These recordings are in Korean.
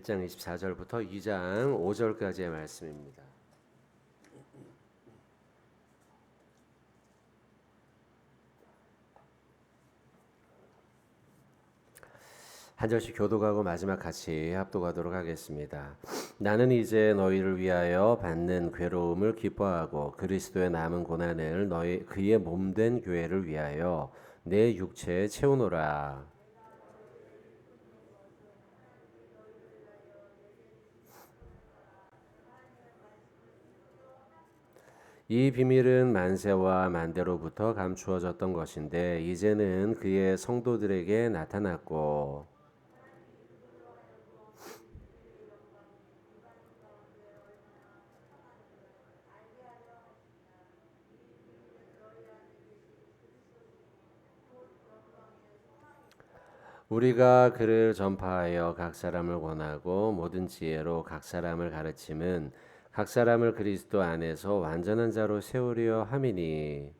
1장 24절부터 2장 5절까지의 말씀입니다. 한 절씩 교독하고 마지막 같이 합독하도록 하겠습니다. 나는 이제 너희를 위하여 받는 괴로움을 기뻐하고 그리스도의 남은 고난을 너희 그의 몸된 교회를 위하여 내 육체에 채우노라. 이 비밀은 만세와 만대로부터 감추어졌던 것인데 이제는 그의 성도들에게 나타났고 우리가 그를 전파하여 각 사람을 권하고 모든 지혜로 각 사람을 가르침은 각 사람을 그리스도 안에서 완전한 자로 세우려 함이니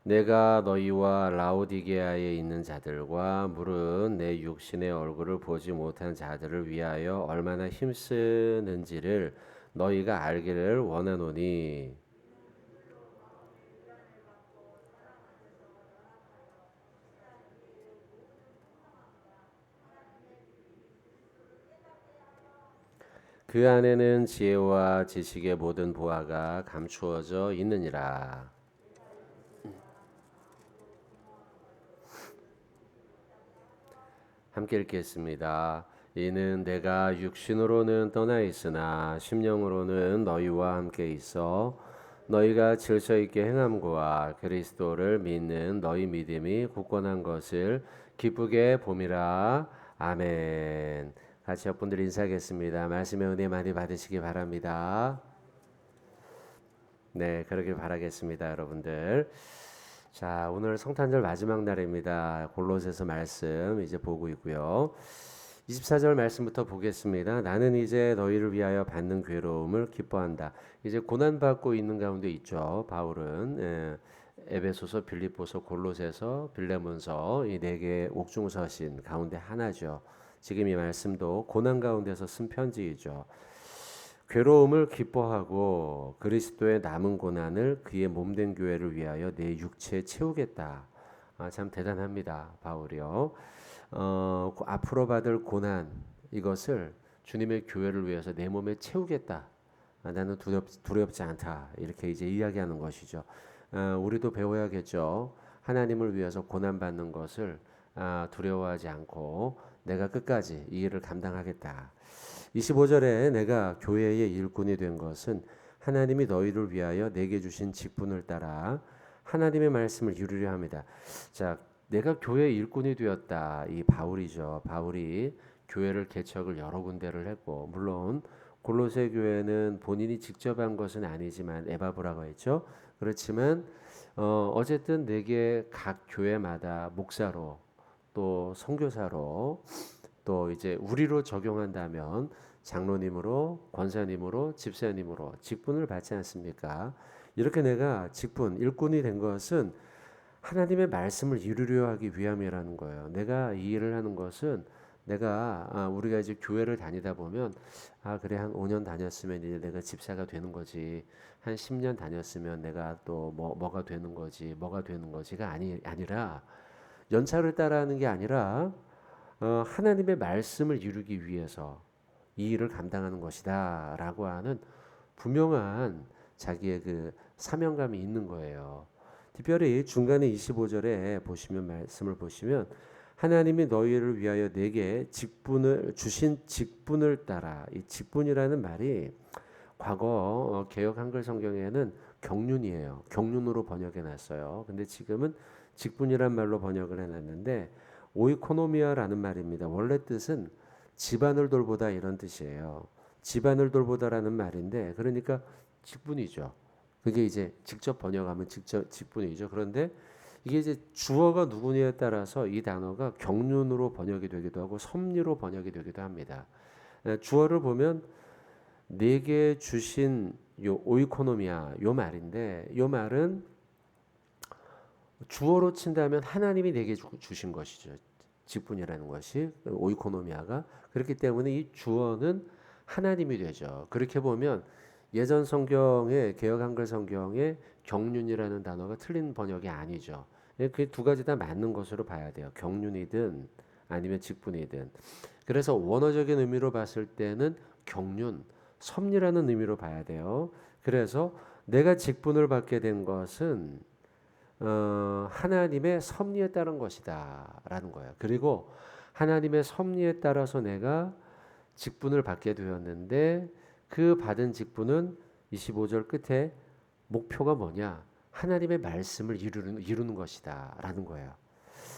내가 너희와 라오디게아에 있는 자들과 물은 내 육신의 얼굴을 보지 못한 자들을 위하여 얼마나 힘쓰는지를 너희가 알기를 원하노니 그 안에는 지혜와 지식의 모든 보화가 감추어져 있느니라. 함께 읽겠습니다. 이는 내가 육신으로는 떠나 있으나 심령으로는 너희와 함께 있어 너희가 질서 있게 행함과 그리스도를 믿는 너희 믿음이 굳건한 것을 기쁘게 봄이라. 아멘. 같이 옆분들 인사하겠습니다. 말씀의 은혜 많이 받으시기 바랍니다. 네, 그러길 바라겠습니다, 여러분들. 자, 오늘 성탄절 마지막 날입니다. 골로새서 말씀 이제 보고 있고요. 24절 말씀부터 보겠습니다. 나는 이제 너희를 위하여 받는 괴로움을 기뻐한다. 이제 고난 받고 있는 가운데 있죠. 바울은 에베소서, 빌립보서, 골로새서, 빌레몬서 이 네 개의 옥중서신 가운데 하나죠. 지금 이 말씀도 고난 가운데서 쓴 편지이죠. 괴로움을 기뻐하고 그리스도의 남은 고난을 그의 몸된 교회를 위하여 내 육체에 채우겠다. 참 대단합니다. 바울이요. 앞으로 받을 고난 이것을 주님의 교회를 위해서 내 몸에 채우겠다. 나는 두렵지 않다. 이렇게 이제 이야기하는 것이죠. 우리도 배워야겠죠. 하나님을 위해서 고난 받는 것을 두려워하지 않고 내가 끝까지 이 일을 감당하겠다. 25절에 내가 교회의 일꾼이 된 것은 하나님이 너희를 위하여 내게 주신 직분을 따라 하나님의 말씀을 이루려 합니다. 자, 내가 교회의 일꾼이 되었다. 이 바울이죠. 바울이 교회를 개척을 여러 군데를 했고 물론 골로새 교회는 본인이 직접 한 것은 아니지만 에바브라고 했죠. 그렇지만 어쨌든 내게 각 교회마다 목사로 또 선교사로 또 이제 우리로 적용한다면 장로님으로 권사님으로 집사님으로 직분을 받지 않습니까? 이렇게 내가 직분 일꾼이 된 것은 하나님의 말씀을 이루려 하기 위함이라는 거예요. 내가 이 일을 하는 것은 내가 우리가 이제 교회를 다니다 보면 그래 한 5년 다녔으면 이제 내가 집사가 되는 거지 한 10년 다녔으면 내가 또 뭐가 되는 거지 뭐가 되는 거지가 아니라 연차를 따라하는 게 아니라 하나님의 말씀을 이루기 위해서 이 일을 감당하는 것이다 라고 하는 분명한 자기의 그 사명감이 있는 거예요. 특별히 중간에 25절에 보시면 말씀을 보시면 하나님이 너희를 위하여 내게 직분을 주신 직분을 따라 이 직분이라는 말이 과거 개역 한글 성경에는 경륜이에요. 경륜으로 번역해 놨어요. 근데 지금은 직분이란 말로 번역을 해 놨는데 오이코노미아라는 말입니다. 원래 뜻은 집안을 돌보다 이런 뜻이에요. 집안을 돌보다라는 말인데 그러니까 직분이죠. 그게 이제 직접 번역하면 직접 직분이죠. 그런데 이게 이제 주어가 누구냐에 따라서 이 단어가 경륜으로 번역이 되기도 하고 섭리로 번역이 되기도 합니다. 주어를 보면 내게 주신 요 오이코노미아 요 말인데 요 말은 주어로 친다면 하나님이 내게 주신 것이죠. 직분이라는 것이 오이코노미아가 그렇기 때문에 이 주어는 하나님이 되죠. 그렇게 보면 예전 성경에 개역 한글 성경에 경륜이라는 단어가 틀린 번역이 아니죠. 그 두 가지 다 맞는 것으로 봐야 돼요. 경륜이든 아니면 직분이든. 그래서 원어적인 의미로 봤을 때는 경륜, 섭리라는 의미로 봐야 돼요. 그래서 내가 직분을 받게 된 것은 하나님의 섭리에 따른 것이다라는 거예요. 그리고 하나님의 섭리에 따라서 내가 직분을 받게 되었는데 그 받은 직분은 25절 끝에 목표가 뭐냐? 하나님의 말씀을 이루는 것이다라는 거예요.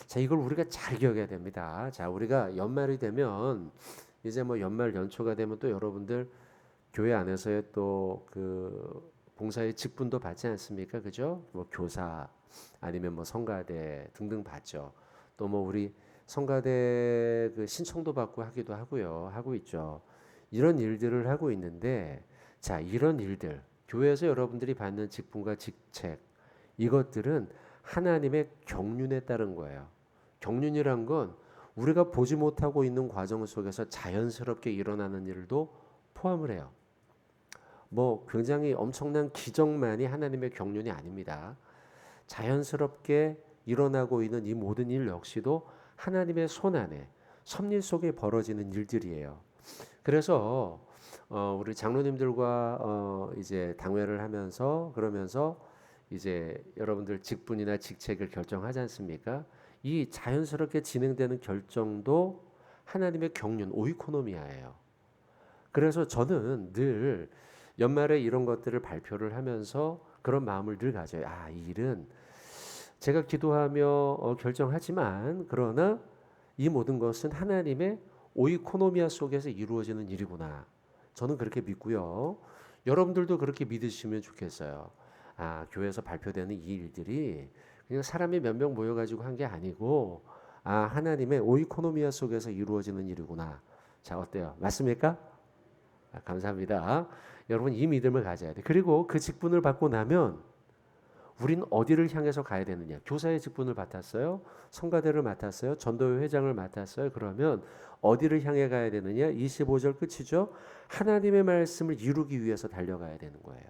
자, 이걸 우리가 잘 기억해야 됩니다. 자, 우리가 연말이 되면 이제 뭐 연말 연초가 되면 또 여러분들 교회 안에서의 또 그 봉사의 직분도 받지 않습니까? 그죠? 뭐 교사 아니면 뭐 성가대 등등 받죠. 또 뭐 우리 성가대 그 신청도 받고 하기도 하고요. 하고 있죠. 이런 일들을 하고 있는데 자, 이런 일들 교회에서 여러분들이 받는 직분과 직책 이것들은 하나님의 경륜에 따른 거예요. 경륜이란 건 우리가 보지 못하고 있는 과정 속에서 자연스럽게 일어나는 일도 포함을 해요. 뭐 굉장히 엄청난 기적만이 하나님의 경륜이 아닙니다. 자연스럽게 일어나고 있는 이 모든 일 역시도 하나님의 손 안에 섭리 속에 벌어지는 일들이에요. 그래서 우리 장로님들과 이제 당회를 하면서 그러면서 이제 여러분들 직분이나 직책을 결정하지 않습니까? 이 자연스럽게 진행되는 결정도 하나님의 경륜 오이코노미아예요. 그래서 저는 늘 연말에 이런 것들을 발표를 하면서 그런 마음을 늘 가져요. 아, 이 일은 제가 기도하며 결정하지만 그러나 이 모든 것은 하나님의 오이코노미아 속에서 이루어지는 일이구나. 저는 그렇게 믿고요. 여러분들도 그렇게 믿으시면 좋겠어요. 아, 교회에서 발표되는 이 일들이 그냥 사람이 몇 명 모여가지고 한 게 아니고 아, 하나님의 오이코노미아 속에서 이루어지는 일이구나. 자, 어때요? 맞습니까? 아, 감사합니다. 여러분 이 믿음을 가져야 돼. 그리고 그 직분을 받고 나면 우린 어디를 향해서 가야 되느냐? 교사의 직분을 맡았어요. 성가대를 맡았어요. 전도회 회장을 맡았어요. 그러면 어디를 향해 가야 되느냐? 25절 끝이죠. 하나님의 말씀을 이루기 위해서 달려가야 되는 거예요.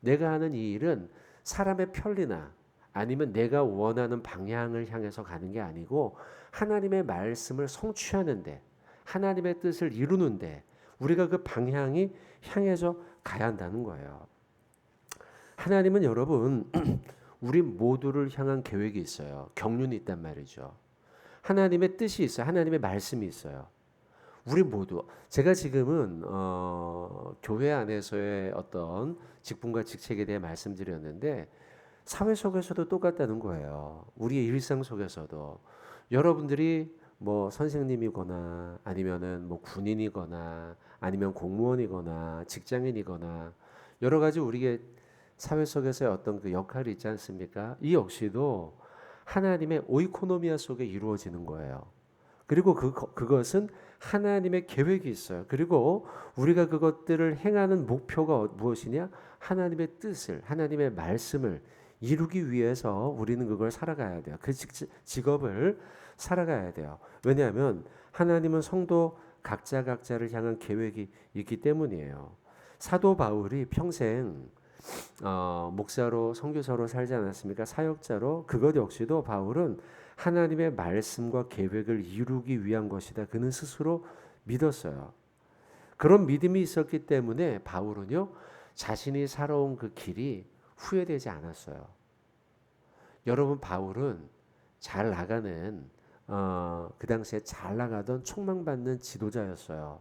내가 하는 이 일은 사람의 편리나 아니면 내가 원하는 방향을 향해서 가는 게 아니고 하나님의 말씀을 성취하는데 하나님의 뜻을 이루는데 우리가 그 방향이 향해서 가야 한다는 거예요. 하나님은 여러분 우리 모두를 향한 계획이 있어요. 경륜이 있단 말이죠. 하나님의 뜻이 있어요. 하나님의 말씀이 있어요. 우리 모두 제가 지금은 교회 안에서의 어떤 직분과 직책에 대해 말씀드렸는데 사회 속에서도 똑같다는 거예요. 우리의 일상 속에서도 여러분들이 뭐 선생님이거나 아니면은 뭐 군인이거나 아니면 공무원이거나 직장인이거나 여러 가지 우리의 사회 속에서의 어떤 그 역할이 있지 않습니까? 이 역시도 하나님의 오이코노미아 속에 이루어지는 거예요. 그리고 그것은 하나님의 계획이 있어요. 그리고 우리가 그것들을 행하는 목표가 무엇이냐? 하나님의 뜻을, 하나님의 말씀을 이루기 위해서 우리는 그걸 살아가야 돼요. 그 직업을 살아가야 돼요. 왜냐하면 하나님은 성도 각자를 향한 계획이 있기 때문이에요. 사도 바울이 평생 목사로 선교사로 살지 않았습니까? 사역자로 그것 역시도 바울은 하나님의 말씀과 계획을 이루기 위한 것이다. 그는 스스로 믿었어요. 그런 믿음이 있었기 때문에 바울은요 자신이 살아온 그 길이 후회되지 않았어요. 여러분 바울은 잘 나가는 그 당시에 잘 나가던 촉망받는 지도자였어요.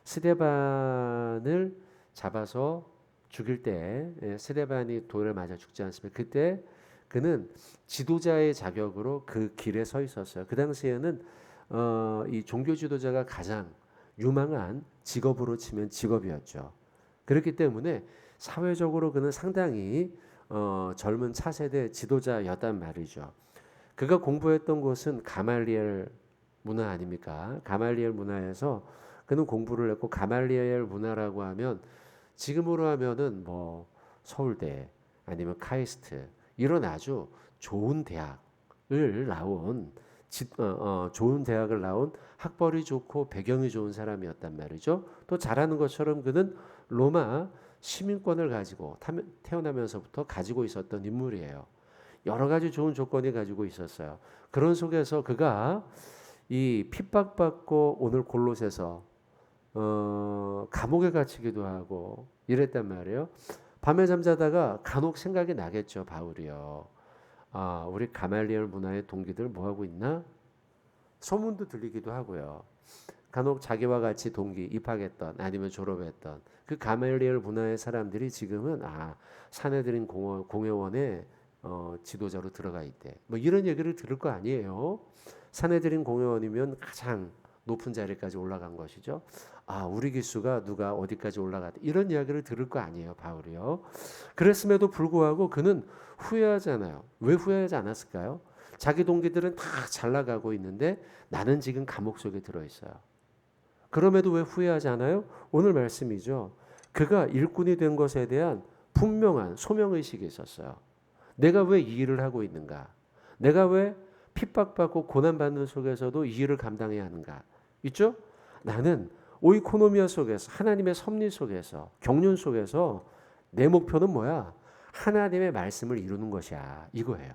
스데반을 잡아서 죽일 때 스데반이 돌을 맞아 죽지 않습니까? 그때 그는 지도자의 자격으로 그 길에 서 있었어요. 그 당시에는 이 종교 지도자가 가장 유망한 직업으로 치면 직업이었죠. 그렇기 때문에 사회적으로 그는 상당히 젊은 차세대 지도자였단 말이죠. 그가 공부했던 곳은 가말리엘 문화 아닙니까? 가말리엘 문화에서 그는 공부를 했고 가말리엘 문화라고 하면 지금으로 하면은 뭐 서울대 아니면 카이스트 이런 아주 좋은 대학을 나온 좋은 대학을 나온 학벌이 좋고 배경이 좋은 사람이었단 말이죠. 또 잘하는 것처럼 그는 로마 시민권을 가지고 태어나면서부터 가지고 있었던 인물이에요. 여러 가지 좋은 조건이 가지고 있었어요. 그런 속에서 그가 이 핍박받고 오늘 골로새서 감옥에 갇히기도 하고 이랬단 말이에요. 밤에 잠자다가 간혹 생각이 나겠죠, 바울이요. 아, 우리 가말리엘 문화의 동기들 뭐 하고 있나? 소문도 들리기도 하고요. 간혹 자기와 같이 동기 입학했던 아니면 졸업했던 그 가말리엘 문화의 사람들이 지금은 사내들인 공회원의 지도자로 들어가 있대. 뭐 이런 얘기를 들을 거 아니에요. 사내들인 공회원이면 가장 높은 자리까지 올라간 것이죠. 우리 기수가 누가 어디까지 올라갔다. 이런 이야기를 들을 거 아니에요, 바울이요. 그랬음에도 불구하고 그는 후회하잖아요. 왜 후회하지 않았을까요? 자기 동기들은 다 잘 나가고 있는데 나는 지금 감옥 속에 들어있어요. 그럼에도 왜 후회하지 않아요? 오늘 말씀이죠. 그가 일꾼이 된 것에 대한 분명한 소명의식이 있었어요. 내가 왜 이 일을 하고 있는가? 내가 왜 핍박받고 고난받는 속에서도 이 일을 감당해야 하는가? 있죠? 나는 오이코노미아 속에서 하나님의 섭리 속에서 경륜 속에서 내 목표는 뭐야? 하나님의 말씀을 이루는 것이야. 이거예요.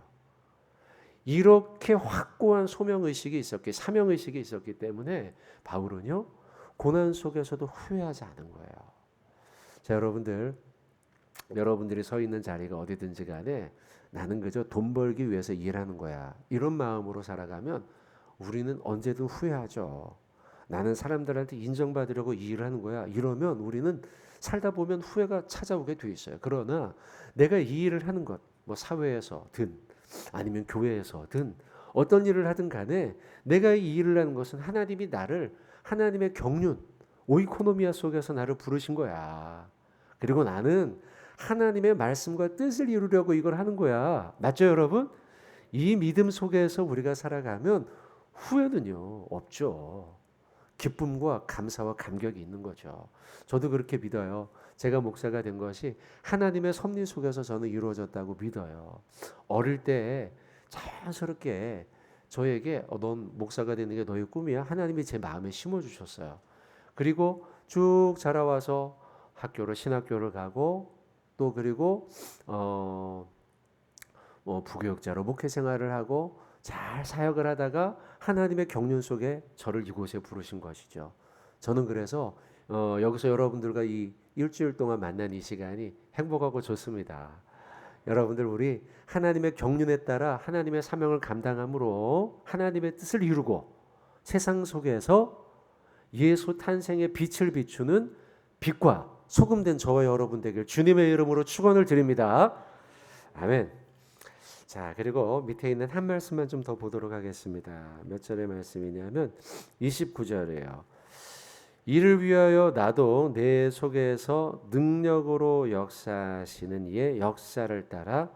이렇게 확고한 소명의식이 있었기, 사명의식이 있었기 때문에 바울은요, 고난 속에서도 후회하지 않은 거예요. 자, 여러분들이 서 있는 자리가 어디든지 간에 나는 그저 돈 벌기 위해서 일하는 거야. 이런 마음으로 살아가면 우리는 언제든 후회하죠. 나는 사람들한테 인정받으려고 이 일을 하는 거야. 이러면 우리는 살다 보면 후회가 찾아오게 돼 있어요. 그러나 내가 이 일을 하는 것, 뭐 사회에서든 아니면 교회에서든 어떤 일을 하든 간에 내가 이 일을 하는 것은 하나님이 나를 하나님의 경륜, 오이코노미아 속에서 나를 부르신 거야. 그리고 나는 하나님의 말씀과 뜻을 이루려고 이걸 하는 거야. 맞죠, 여러분? 이 믿음 속에서 우리가 살아가면 후회는요, 없죠. 기쁨과 감사와 감격이 있는 거죠. 저도 그렇게 믿어요. 제가 목사가 된 것이 하나님의 섭리 속에서 저는 이루어졌다고 믿어요. 어릴 때 자연스럽게 저에게 넌 목사가 되는 게 너의 꿈이야? 하나님이 제 마음에 심어주셨어요. 그리고 쭉 자라와서 신학교를 가고 또 그리고 부교육자로 목회 생활을 하고 잘 사역을 하다가 하나님의 경륜 속에 저를 이곳에 부르신 것이죠. 저는 그래서 여기서 여러분들과 이 일주일 동안 만난 이 시간이 행복하고 좋습니다. 여러분들 우리 하나님의 경륜에 따라 하나님의 사명을 감당함으로 하나님의 뜻을 이루고 세상 속에서 예수 탄생의 빛을 비추는 빛과 소금된 저와 여러분 되길 주님의 이름으로 축원을 드립니다. 아멘. 자, 그리고 밑에 있는 한 말씀만 좀 더 보도록 하겠습니다. 몇 절의 말씀이냐면 29절이에요. 이를 위하여 나도 내 속에서 능력으로 역사하시는 이의 역사를 따라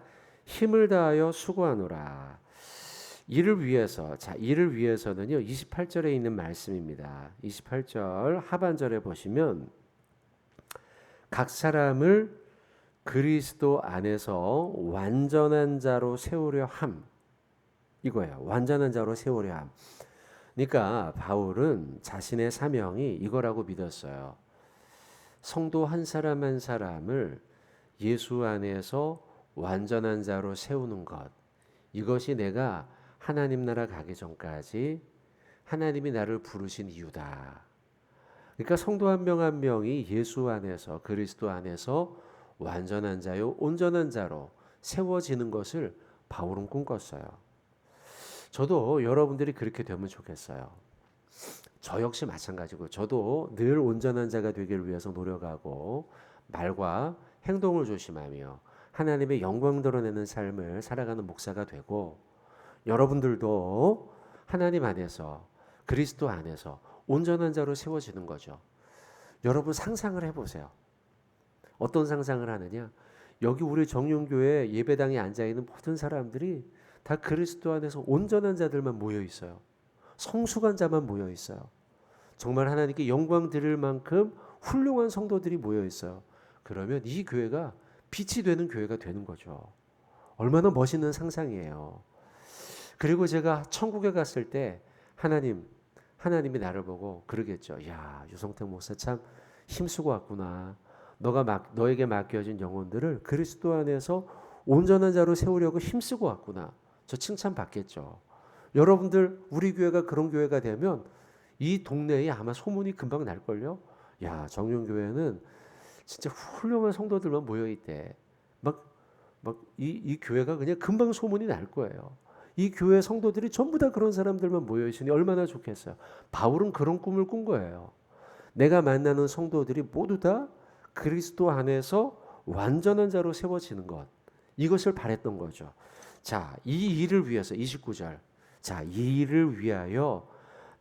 힘을 다하여 수고하노라. 이를 위해서, 이를 위해서는요 28절에 있는 말씀입니다. 28절 하반절에 보시면 각 사람을 그리스도 안에서 완전한 자로 세우려 함, 이거예요. 완전한 자로 세우려 함. 그러니까 바울은 자신의 사명이 이거라고 믿었어요. 성도 한 사람 한 사람을 예수 안에서 완전한 자로 세우는 것, 이것이 내가 하나님 나라 가기 전까지 하나님이 나를 부르신 이유다. 그러니까 성도 한 명 한 명이 예수 안에서 그리스도 안에서 완전한 자요 온전한 자로 세워지는 것을 바울은 꿈꿨어요. 저도 여러분들이 그렇게 되면 좋겠어요. 저 역시 마찬가지고 저도 늘 온전한 자가 되길 위해서 노력하고 말과 행동을 조심하며 하나님의 영광 드러내는 삶을 살아가는 목사가 되고, 여러분들도 하나님 안에서 그리스도 안에서 온전한 자로 세워지는 거죠. 여러분 상상을 해보세요. 어떤 상상을 하느냐? 여기 우리 정용교회 예배당에 앉아있는 모든 사람들이 다 그리스도 안에서 온전한 자들만 모여 있어요. 성숙한 자만 모여 있어요. 정말 하나님께 영광 드릴 만큼 훌륭한 성도들이 모여 있어요. 그러면 이 교회가 빛이 되는 교회가 되는 거죠. 얼마나 멋있는 상상이에요. 그리고 제가 천국에 갔을 때 하나님이 나를 보고 그러겠죠. 야, 유성택 목사 참 힘쓰고 왔구나. 너에게 맡겨진 영혼들을 그리스도 안에서 온전한 자로 세우려고 힘쓰고 왔구나. 저 칭찬 받겠죠. 여러분들 우리 교회가 그런 교회가 되면 이 동네에 아마 소문이 금방 날걸요. 야, 정윤교회는 진짜 훌륭한 성도들만 모여있대. 이 교회가 그냥 금방 소문이 날 거예요. 이 교회 성도들이 전부 다 그런 사람들만 모여있으니 얼마나 좋겠어요. 바울은 그런 꿈을 꾼 거예요. 내가 만나는 성도들이 모두 다 그리스도 안에서 완전한 자로 세워지는 것. 이것을 바랬던 거죠. 자, 이 일을 위해서 29절. 자, 이 일을 위하여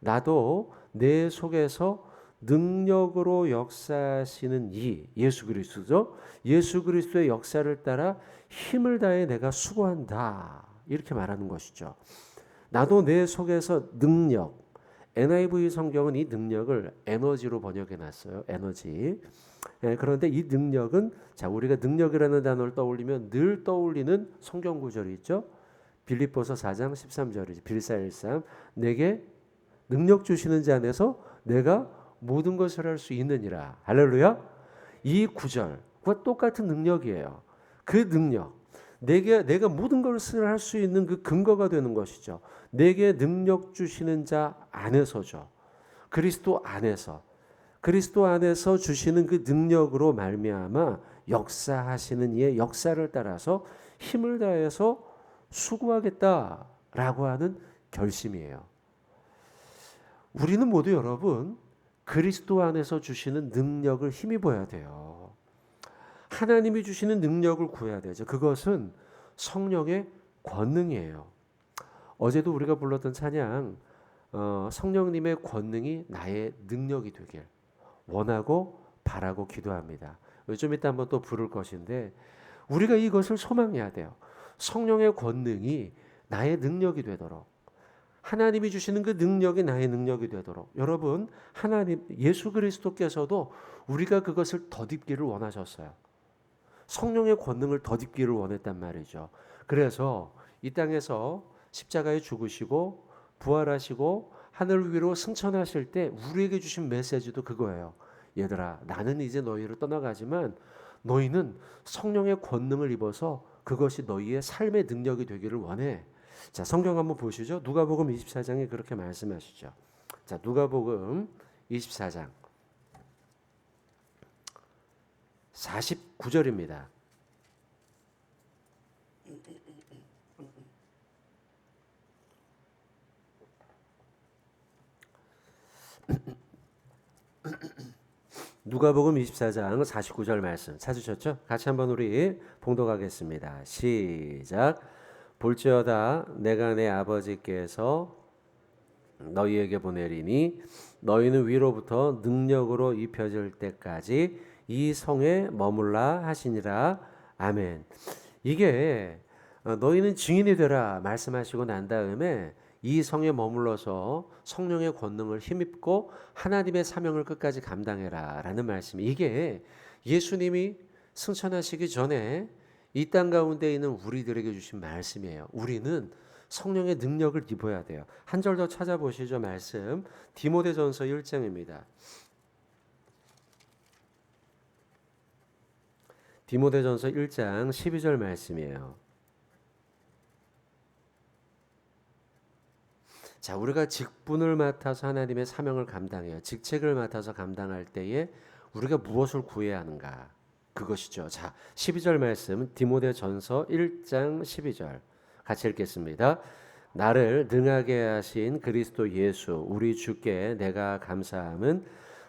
나도 내 속에서 능력으로 역사하시는 예수 그리스도죠. 예수 그리스도의 역사를 따라 힘을 다해 내가 수고한다. 이렇게 말하는 것이죠. 나도 내 속에서 능력. NIV 성경은 이 능력을 에너지로 번역해 놨어요. 에너지. 그런데 이 능력은 자, 우리가 능력이라는 단어를 떠올리면 늘 떠올리는 성경 구절이 있죠. 빌립보서 4장 13절이죠. 빌사일삼 내게 능력 주시는 자 안에서 내가 모든 것을 할 수 있느니라. 할렐루야. 이 구절과 똑같은 능력이에요. 그 능력. 내가 모든 것을 할 수 있는 그 근거가 되는 것이죠. 내게 능력 주시는 자 안에서죠. 그리스도 안에서 주시는 그 능력으로 말미암아 역사하시는 이의 역사를 따라서 힘을 다해서 수고하겠다라고 하는 결심이에요. 우리는 모두 여러분 그리스도 안에서 주시는 능력을 힘입어야 돼요. 하나님이 주시는 능력을 구해야 되죠. 그것은 성령의 권능이에요. 어제도 우리가 불렀던 찬양 성령님의 권능이 나의 능력이 되길 원하고 바라고 기도합니다. 좀 이따 한번 또 부를 것인데 우리가 이것을 소망해야 돼요. 성령의 권능이 나의 능력이 되도록 하나님이 주시는 그 능력이 나의 능력이 되도록 여러분 하나님 예수 그리스도께서도 우리가 그것을 덧입기를 원하셨어요. 성령의 권능을 덧입기를 원했단 말이죠. 그래서 이 땅에서 십자가에 죽으시고 부활하시고 하늘 위로 승천하실 때 우리에게 주신 메시지도 그거예요. 얘들아 나는 이제 너희를 떠나가지만 너희는 성령의 권능을 입어서 그것이 너희의 삶의 능력이 되기를 원해. 자, 성경 한번 보시죠. 누가복음 24장에 그렇게 말씀하시죠. 자, 누가복음 24장 49절입니다. 누가복음 24장 49절 말씀 찾으셨죠? 같이 한번 우리 봉독하겠습니다. 시작. 볼지어다 내가 내 아버지께서 너희에게 보내리니 너희는 위로부터 능력으로 입혀질 때까지 이 성에 머물라 하시니라. 아멘. 이게 너희는 증인이 되라 말씀하시고 난 다음에 이 성에 머물러서 성령의 권능을 힘입고 하나님의 사명을 끝까지 감당해라 라는 말씀이 이게 예수님이 승천하시기 전에 이 땅 가운데 있는 우리들에게 주신 말씀이에요. 우리는 성령의 능력을 입어야 돼요. 한 절 더 찾아보시죠. 말씀 디모데전서 1장입니다. 디모데전서 1장 12절 말씀이에요. 자, 우리가 직분을 맡아서 하나님의 사명을 감당해요. 직책을 맡아서 감당할 때에 우리가 무엇을 구해야 하는가? 그것이죠. 자, 12절 말씀 디모데전서 1장 12절 같이 읽겠습니다. 나를 능하게 하신 그리스도 예수 우리 주께 내가 감사함은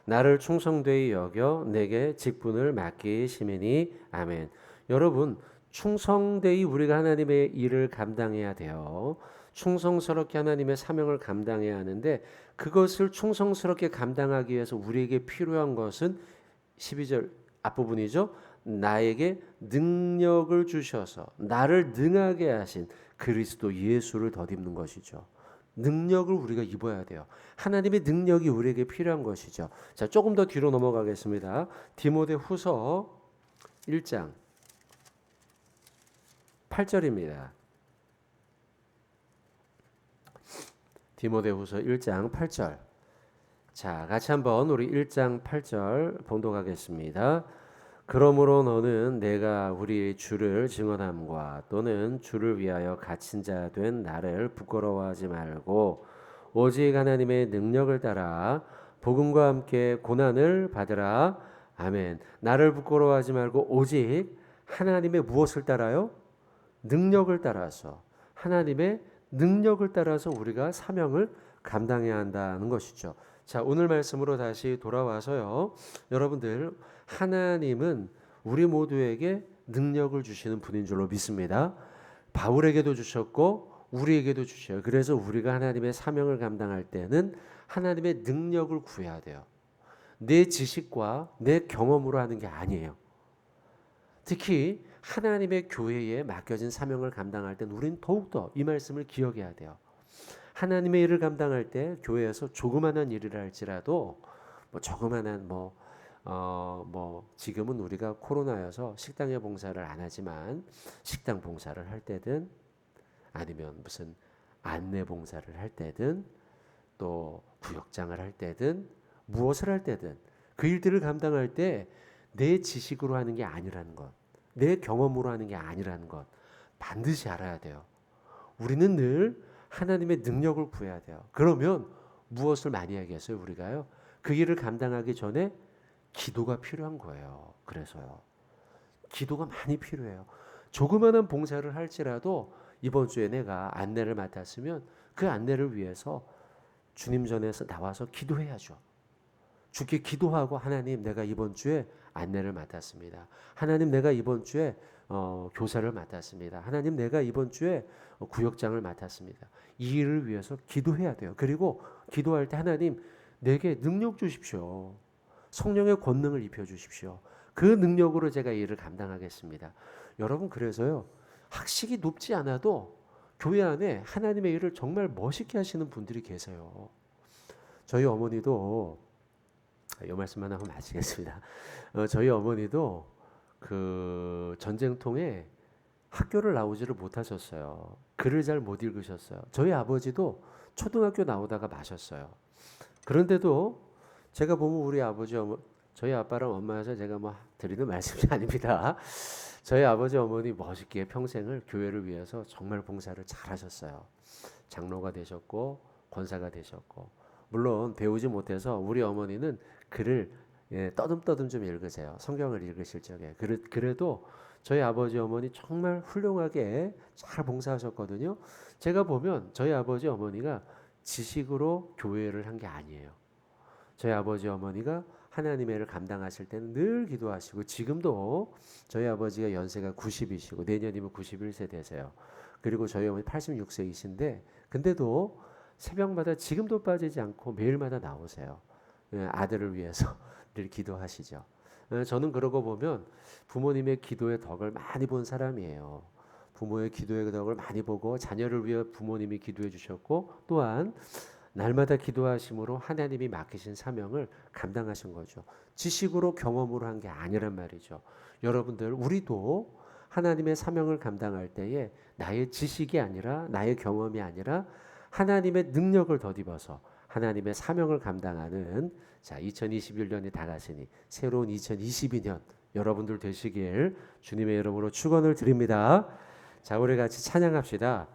나를 충성되이 여겨 내게 직분을 맡기심이니 아멘. 여러분 충성되이 우리가 하나님의 일을 감당해야 돼요. 충성스럽게 하나님의 사명을 감당해야 하는데 그것을 충성스럽게 감당하기 위해서 우리에게 필요한 것은 12절 앞부분이죠. 나에게 능력을 주셔서 나를 능하게 하신 그리스도 예수를 덧입는 것이죠. 능력을 우리가 입어야 돼요. 하나님의 능력이 우리에게 필요한 것이죠. 자, 조금 더 뒤로 넘어가겠습니다. 디모데 후서 1장 8절입니다. 디모데후서 1장 8절. 자, 같이 한번 우리 1장 8절 봉독하겠습니다. 그러므로 너는 내가 우리 주를 증언함과 또는 주를 위하여 갇힌 자 된 나를 부끄러워하지 말고 오직 하나님의 능력을 따라 복음과 함께 고난을 받으라. 아멘. 나를 부끄러워하지 말고 오직 하나님의 무엇을 따라요? 능력을 따라서, 하나님의 능력을 따라서 우리가 사명을 감당해야 한다는 것이죠. 자, 오늘 말씀으로 다시 돌아와서요. 여러분들, 하나님은 우리 모두에게 능력을 주시는 분인 줄로 믿습니다. 바울에게도 주셨고 우리에게도 주셔요. 그래서 우리가 하나님의 사명을 감당할 때는 하나님의 능력을 구해야 돼요. 내 지식과 내 경험으로 하는 게 아니에요. 특히 하나님의 교회에 맡겨진 사명을 감당할 때는 우리는 더욱더 이 말씀을 기억해야 돼요. 하나님의 일을 감당할 때 교회에서 조그마한 일을 할지라도 조그마한 지금은 우리가 코로나여서 식당에 봉사를 안 하지만 식당 봉사를 할 때든 아니면 무슨 안내 봉사를 할 때든 또 구역장을 할 때든 무엇을 할 때든 그 일들을 감당할 때 내 지식으로 하는 게 아니라는 것, 내 경험으로 하는 게 아니라는 것 반드시 알아야 돼요. 우리는 늘 하나님의 능력을 구해야 돼요. 그러면 무엇을 많이 하겠어요? 우리가요. 그 일을 감당하기 전에 기도가 필요한 거예요. 그래서요. 기도가 많이 필요해요. 조그마한 봉사를 할지라도 이번 주에 내가 안내를 맡았으면 그 안내를 위해서 주님 전에서 나와서 기도해야죠. 주께 기도하고 하나님 내가 이번 주에 안내를 맡았습니다. 하나님 내가 이번 주에 교사를 맡았습니다. 하나님 내가 이번 주에 구역장을 맡았습니다. 이 일을 위해서 기도해야 돼요. 그리고 기도할 때 하나님 내게 능력 주십시오. 성령의 권능을 입혀주십시오. 그 능력으로 제가 이 일을 감당하겠습니다. 여러분 그래서요. 학식이 높지 않아도 교회 안에 하나님의 일을 정말 멋있게 하시는 분들이 계세요. 저희 어머니도 이 말씀만 하고 마치겠습니다. 저희 어머니도 그 전쟁통에 학교를 나오지를 못하셨어요. 글을 잘 못 읽으셨어요. 저희 아버지도 초등학교 나오다가 마셨어요. 그런데도 제가 보면 우리 아버지 저희 아빠랑 엄마여서 제가 드리는 말씀이 아닙니다. 저희 아버지 어머니 멋있게 평생을 교회를 위해서 정말 봉사를 잘하셨어요. 장로가 되셨고 권사가 되셨고 물론 배우지 못해서 우리 어머니는 글을 떠듬떠듬 좀 읽으세요. 성경을 읽으실 적에. 그래도 저희 아버지 어머니 정말 훌륭하게 잘 봉사하셨거든요. 제가 보면 저희 아버지 어머니가 지식으로 교회를 한 게 아니에요. 저희 아버지 어머니가 하나님의 일을 감당하실 때는 늘 기도하시고 지금도 저희 아버지가 연세가 90이시고 내년이면 91세 되세요. 그리고 저희 어머니 86세이신데 근데도 새벽마다 지금도 빠지지 않고 매일마다 나오세요. 아들을 위해서 늘 기도하시죠. 저는 그러고 보면 부모님의 기도의 덕을 많이 본 사람이에요. 부모의 기도의 덕을 많이 보고 자녀를 위해 부모님이 기도해 주셨고 또한 날마다 기도하심으로 하나님이 맡기신 사명을 감당하신 거죠. 지식으로 경험으로 한 게 아니란 말이죠. 여러분들 우리도 하나님의 사명을 감당할 때에 나의 지식이 아니라 나의 경험이 아니라 하나님의 능력을 덧입어서 하나님의 사명을 감당하는 2021년이 다가서니 새로운 2022년 여러분들 되시길 주님의 이름으로 축원을 드립니다. 자, 우리 같이 찬양합시다.